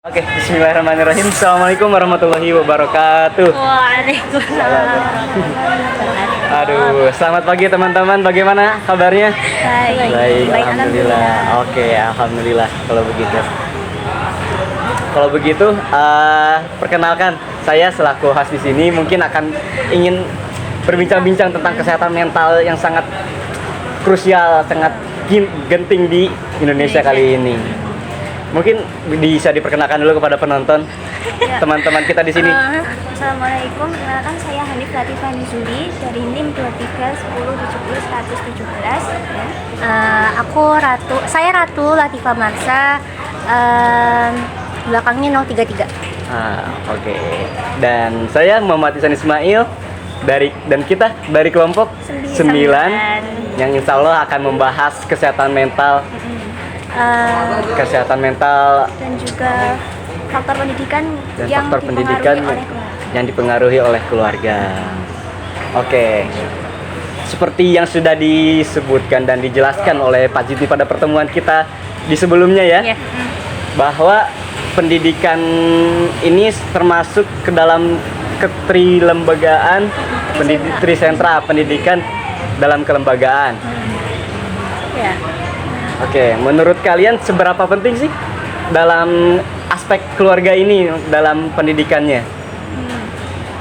Oke, bismillahirrahmanirrahim. Assalamualaikum warahmatullahi wabarakatuh. Waalaikumsalam. Aduh, selamat pagi teman-teman. Bagaimana kabarnya? Baik. Baik, alhamdulillah. Oke, alhamdulillah kalau begitu. Kalau begitu, perkenalkan, saya selaku host di sini mungkin akan ingin berbincang-bincang tentang kesehatan mental yang sangat krusial, sangat genting di Indonesia kali ini. Mungkin bisa diperkenalkan dulu kepada penonton, teman-teman kita di sini. Assalamualaikum, perkenalkan saya Hanif Latifah Nizuli dari NIM 231070 117. Saya Ratu Latifah Marsa, belakangnya 033. Oke. Dan saya Muhammad Ihsan Ismail kita dari kelompok 9 yang insya Allah akan membahas kesehatan mental. Kesehatan mental Dan juga faktor pendidikan yang dipengaruhi oleh keluarga. Oke. Seperti yang sudah disebutkan dan dijelaskan oleh Pak Jiti pada pertemuan kita di sebelumnya ya. Bahwa pendidikan ini termasuk ke dalam ketrilembagaan, trisentra pendidikan dalam kelembagaan. Ya. Oke, menurut kalian seberapa penting sih dalam aspek keluarga ini dalam pendidikannya?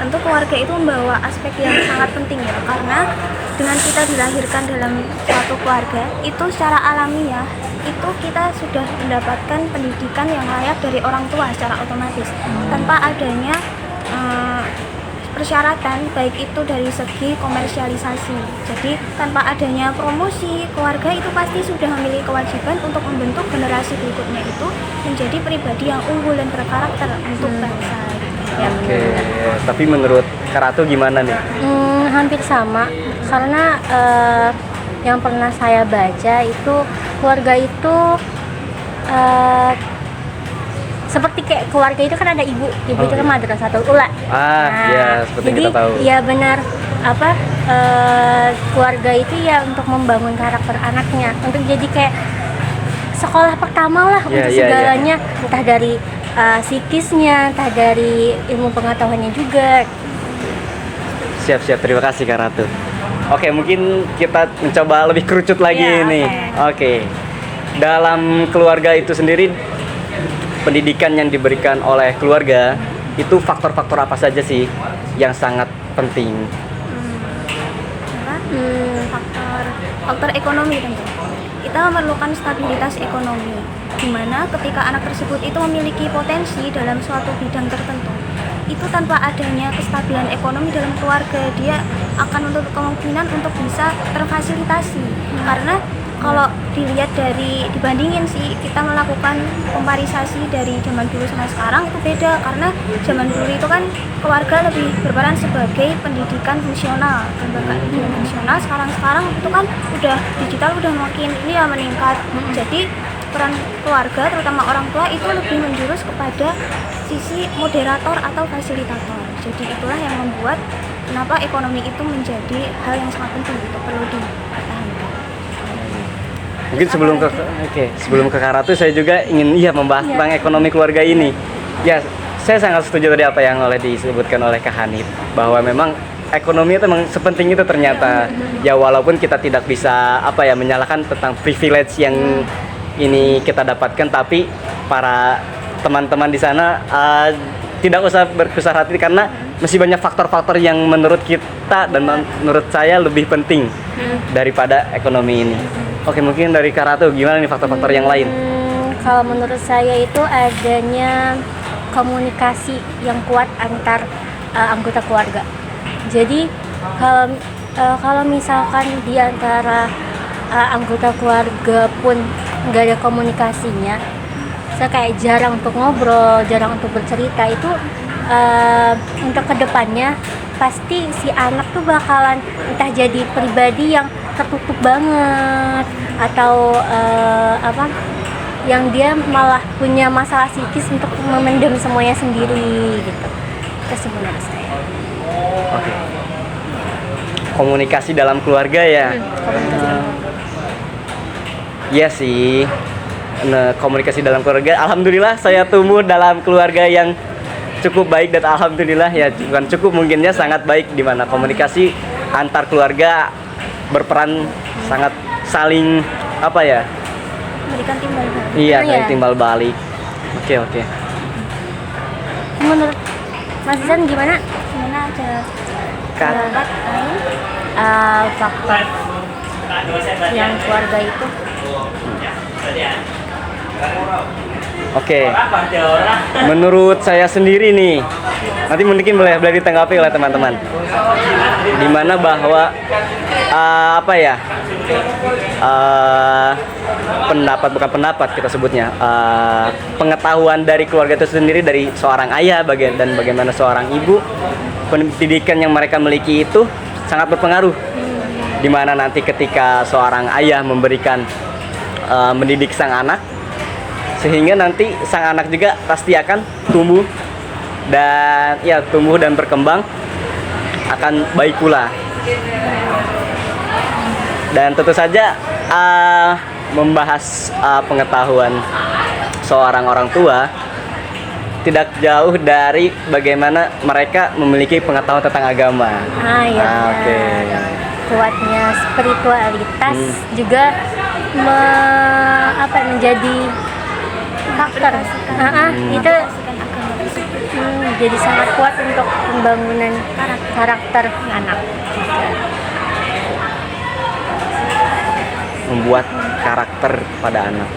Tentu keluarga itu membawa aspek yang sangat penting ya, karena dengan kita dilahirkan dalam suatu keluarga itu secara alamiah itu kita sudah mendapatkan pendidikan yang layak dari orang tua secara otomatis tanpa adanya persyaratan, baik itu dari segi komersialisasi. Jadi tanpa adanya promosi, keluarga itu pasti sudah memiliki kewajiban untuk membentuk generasi berikutnya itu menjadi pribadi yang unggul dan berkarakter untuk bangsa. Oke, tapi menurut Kak Ratu gimana nih? Hampir sama, karena yang pernah saya baca itu keluarga itu seperti kayak keluarga itu kan ada ibu itu kan madrasatul ula. Seperti jadi, kita tahu. Iya benar, keluarga itu ya untuk membangun karakter anaknya, untuk jadi kayak sekolah pertama lah untuk segalanya, entah dari psikisnya, entah dari ilmu pengetahuannya juga. Siap, terima kasih Kak Ratu. Oke, mungkin kita mencoba lebih kerucut lagi nih. Oke. Dalam keluarga itu sendiri, pendidikan yang diberikan oleh keluarga itu faktor-faktor apa saja sih yang sangat penting? Faktor ekonomi tentu. Kita memerlukan stabilitas ekonomi, di mana ketika anak tersebut itu memiliki potensi dalam suatu bidang tertentu, itu tanpa adanya kestabilan ekonomi dalam keluarga, dia akan menutup kemungkinan untuk bisa terfasilitasi. Karena kalau dilihat dibandingin sih, kita melakukan komparisasi dari zaman dulu sama sekarang itu beda, karena zaman dulu itu kan keluarga lebih berperan sebagai pendidikan fungsional, lembaga pendidikan fungsional. Sekarang itu kan udah digital, udah makin ini ya meningkat. Jadi peran keluarga, terutama orang tua, itu lebih menjurus kepada sisi moderator atau fasilitator. Jadi itulah yang membuat kenapa ekonomi itu menjadi hal yang sangat penting, itu perlu dipertahankan. Mungkin sebelum ke Kak Ratu, saya juga ingin membahas tentang ekonomi keluarga ini. Ya, saya sangat setuju tadi apa yang disebutkan oleh Kak Hanif, bahwa memang ekonomi itu memang sepenting itu ternyata. Ya walaupun kita tidak bisa menyalahkan tentang privilege yang ini kita dapatkan, tapi para teman-teman di sana tidak usah berkusar hati, karena masih banyak faktor-faktor yang menurut kita dan menurut saya lebih penting daripada ekonomi ini. Oke, mungkin dari Kak Ratu gimana nih faktor-faktor yang lain? Kalau menurut saya itu adanya komunikasi yang kuat antar anggota keluarga. Jadi kalau misalkan di antara anggota keluarga pun nggak ada komunikasinya, saya kayak jarang untuk ngobrol, jarang untuk bercerita, itu untuk kedepannya pasti si anak tuh bakalan entah jadi pribadi yang tertutup banget, atau yang dia malah punya masalah psikis untuk memendam semuanya sendiri gitu. Itu sebenarnya saya. Oke. Komunikasi dalam keluarga ya. Komunikasi. Iya sih. komunikasi dalam keluarga. Alhamdulillah saya tumbuh dalam keluarga yang cukup baik dan alhamdulillah ya bukan cukup mungkinnya sangat baik di mana komunikasi antar keluarga berperan sangat saling apa ya? Memberikan timbal balik. Iya, Oh, saling iya. timbal balik. Oke. Menurut Mas Zan gimana Gimana ada Kan pendapat lain? faktor yang keluarga itu? Oke. Menurut saya sendiri nih, nanti mungkin boleh ditanggapi oleh teman-teman. Dimana bahwa apa ya? Pendapat bukan pendapat kita sebutnya. Pengetahuan dari keluarga itu sendiri dari seorang ayah dan bagaimana seorang ibu, pendidikan yang mereka miliki itu sangat berpengaruh. Dimana nanti ketika seorang ayah memberikan mendidik sang anak, sehingga nanti sang anak juga pasti akan tumbuh dan berkembang akan baik pula. Dan tentu saja membahas pengetahuan seorang orang tua tidak jauh dari bagaimana mereka memiliki pengetahuan tentang agama. Iya. Oke. Kuatnya spiritualitas juga menjadi faktor. Itu Kasihkan agama tersebut. jadi sangat kuat untuk pembangunan karakter anak. Membuat karakter pada anak.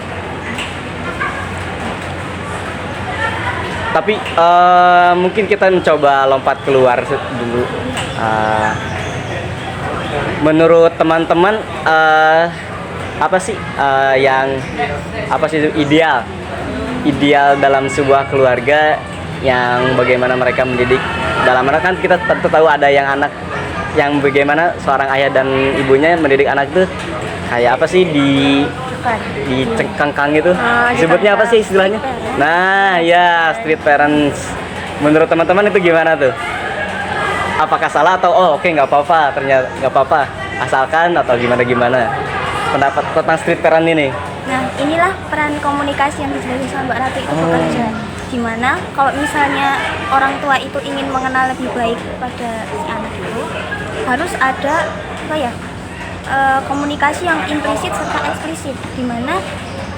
Tapi mungkin kita mencoba lompat keluar dulu. Menurut teman-teman apa sih ideal dalam sebuah keluarga yang bagaimana mereka mendidik dalam anak kan kita tentu tahu ada yang anak yang bagaimana seorang ayah dan ibunya mendidik anak itu kayak apa sih dicengkang gitu. Disebutnya apa sih istilahnya? Nah, ya street parents. Menurut teman-teman itu gimana tuh? Apakah salah atau oke nggak apa-apa, ternyata nggak apa-apa asalkan atau gimana pendapat tentang street parent ini? Nah, inilah peran komunikasi yang dijelaskan sama Mbak Ratu itu bekerja. Dimana kalau misalnya orang tua itu ingin mengenal lebih baik pada si anak itu, harus ada komunikasi yang implisit serta eksplisit, dimana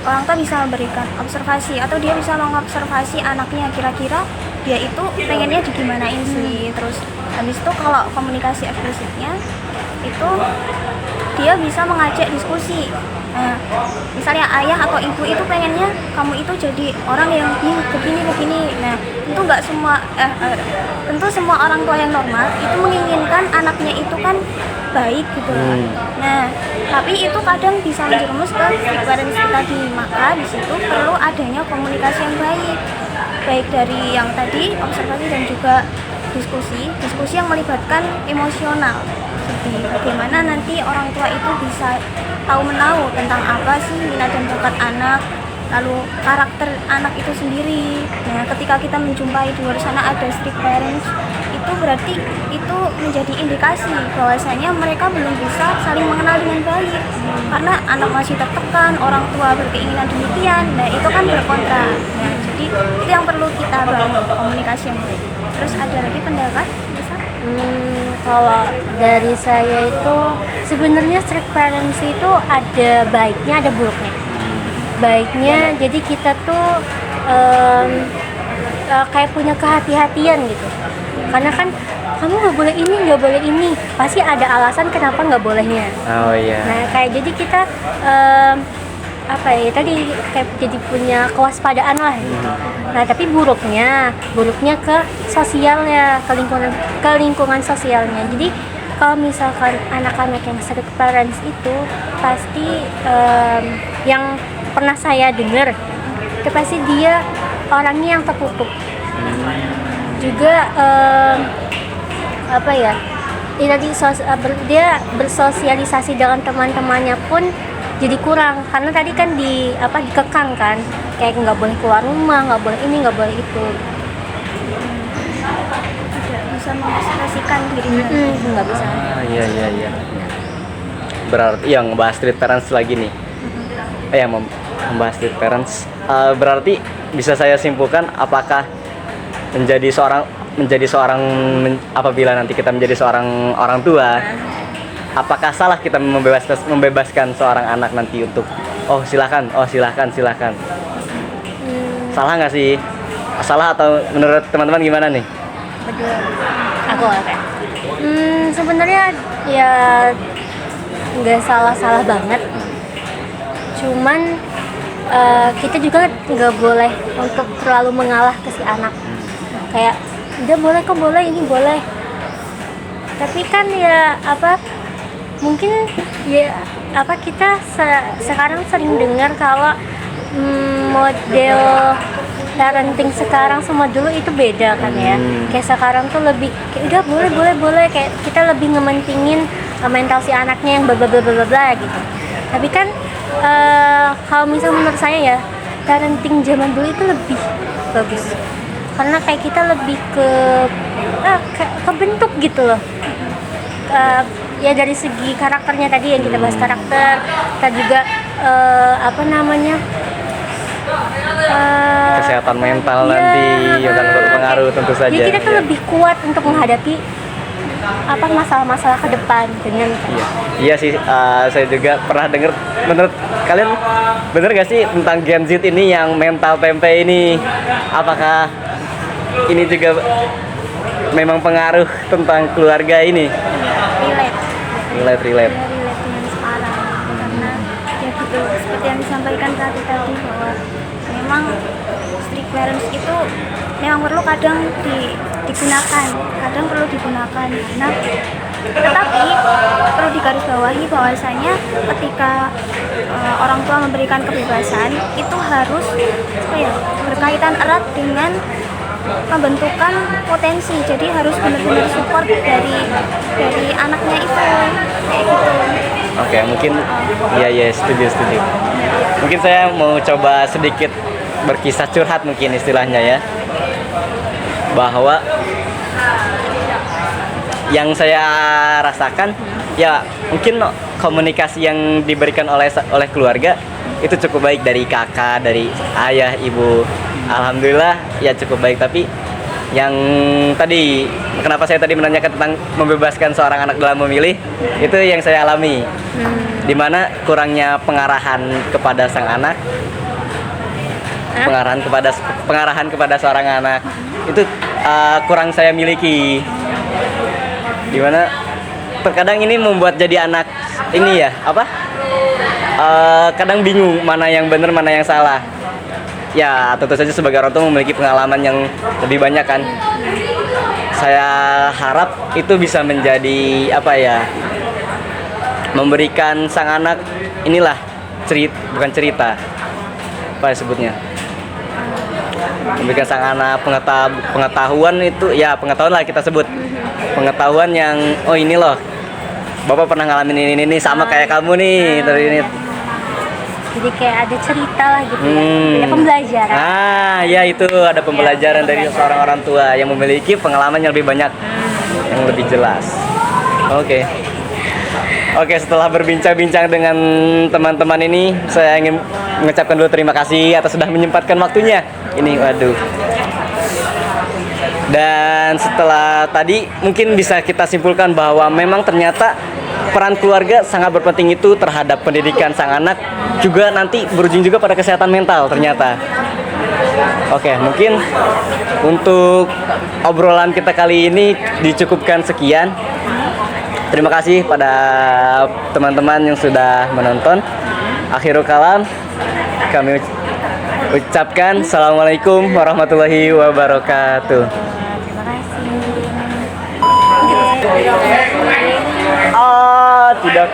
orang tua bisa memberikan observasi atau dia bisa mengobservasi anaknya kira-kira dia itu pengennya digimanain sih. Terus habis itu kalau komunikasi eksplisitnya itu dia bisa mengajak diskusi. Nah, misalnya ayah atau ibu itu pengennya kamu itu jadi orang yang begini. Nah, itu nggak semua tentu semua orang tua yang normal itu menginginkan anaknya itu kan baik gitu loh. Nah, tapi itu kadang bisa menjerumus ke parents tadi. Maka di situ perlu adanya komunikasi yang baik dari yang tadi observasi dan juga diskusi yang melibatkan emosional. Seperti bagaimana nanti orang tua itu bisa tahu menahu tentang apa sih minat dan bakat anak, lalu karakter anak itu sendiri. Nah, ketika kita menjumpai di luar sana ada strict parents, itu berarti itu menjadi indikasi bahwasanya mereka belum bisa saling mengenal dengan baik. Karena anak masih tertekan, orang tua berkeinginan demikian, nah itu kan berkontra. Nah, jadi itu yang perlu kita bangun, komunikasi yang baik. Terus ada lagi pendapat? Bisa? Kalau dari saya itu sebenarnya strict parents itu ada baiknya ada buruknya. Baiknya jadi kita tuh kayak punya kehati-hatian gitu, karena kan kamu nggak boleh ini pasti ada alasan kenapa nggak bolehnya. Oh iya. Nah kayak jadi kita tadi kayak jadi punya kewaspadaan lah gitu. Nah tapi buruknya ke sosialnya, ke lingkungan sosialnya. Jadi kalau misalkan anak-anak yang strict parents itu pasti yang pernah saya dengar itu pasti dia orangnya yang tertutup juga. Dia bersosialisasi dengan teman-temannya pun jadi kurang, karena tadi kan dikekang kan, kayak nggak boleh keluar rumah, nggak boleh ini, nggak boleh itu. Tidak bisa mengekspresikan dirinya. Nggak bisa. Iya. Berarti yang ngebahas street parents lagi nih. Membahas street parents. Berarti bisa saya simpulkan apakah apabila nanti kita menjadi seorang orang tua, apakah salah kita membebaskan seorang anak nanti untuk silakan. Salah nggak sih? Salah atau menurut teman-teman gimana nih? Betul. Aku oke. Sebenarnya ya nggak salah banget. Cuman kita juga nggak boleh untuk terlalu mengalah ke si anak. Kayak udah boleh kok, boleh ini boleh. Tapi kan ya mungkin ya kita sekarang sering dengar kalau model parenting sekarang sama dulu itu beda kan ya. Kayak sekarang tuh lebih kayak udah boleh kayak kita lebih ngementingin mental si anaknya yang bla bla bla bla bla gitu. Tapi kan kalau misal menurut saya ya parenting zaman dulu itu lebih bagus. Karena kayak kita lebih ke bentuk gitu loh. Ya dari segi karakternya tadi yang kita bahas karakter, kita juga Kesehatan mental nanti akan berpengaruh tentu saja. Jadi kita tuh lebih kuat untuk menghadapi masalah-masalah ke depan dengan Iya sih, saya juga pernah dengar. Menurut kalian bener gak sih tentang Gen Z ini yang mental tempe ini? Apakah ini juga memang pengaruh tentang keluarga ini? Relate dengan sekarang, karena ya gitu seperti yang disampaikan tadi bahwa memang strict parents itu memang perlu kadang digunakan, nah tetapi perlu digarisbawahi bahwasanya ketika orang tua memberikan kebebasan itu harus berkaitan erat dengan pembentukan potensi, jadi harus benar-benar support dari anaknya itu kayak gitu. Oke, mungkin iya setuju. Mungkin saya mau coba sedikit berkisah curhat mungkin istilahnya ya, bahwa yang saya rasakan ya mungkin komunikasi yang diberikan oleh keluarga itu cukup baik, dari kakak, dari ayah, ibu. Alhamdulillah ya cukup baik. Tapi yang tadi, kenapa saya tadi menanyakan tentang membebaskan seorang anak dalam memilih, itu yang saya alami, dimana kurangnya pengarahan kepada sang anak, pengarahan kepada seorang anak itu kurang saya miliki, dimana terkadang ini membuat jadi anak ini ya kadang bingung mana yang benar mana yang salah. Ya tentu saja sebagai orang tua memiliki pengalaman yang lebih banyak kan. Saya harap itu bisa menjadi memberikan sang anak bukan cerita, apa disebutnya, memberikan sang anak pengetahuan itu ya, pengetahuan lah kita sebut, pengetahuan yang ini loh, bapak pernah ngalamin ini sama kayak kamu nih dari ini. Jadi kayak ada cerita lah gitu ya, ada pembelajaran. Ya itu ada pembelajaran dari seorang orang tua yang memiliki pengalaman yang lebih banyak, yang lebih jelas. Oke, setelah berbincang-bincang dengan teman-teman ini, saya ingin mengucapkan dulu terima kasih atas sudah menyempatkan waktunya. Dan setelah tadi mungkin bisa kita simpulkan bahwa memang ternyata peran keluarga sangat berpenting itu terhadap pendidikan sang anak, juga nanti berujung juga pada kesehatan mental ternyata. Oke, mungkin untuk obrolan kita kali ini dicukupkan sekian. Terima kasih pada teman-teman yang sudah menonton. Akhirul kalam, kami ucapkan Assalamualaikum warahmatullahi wabarakatuh. Terima kasih. Tidak.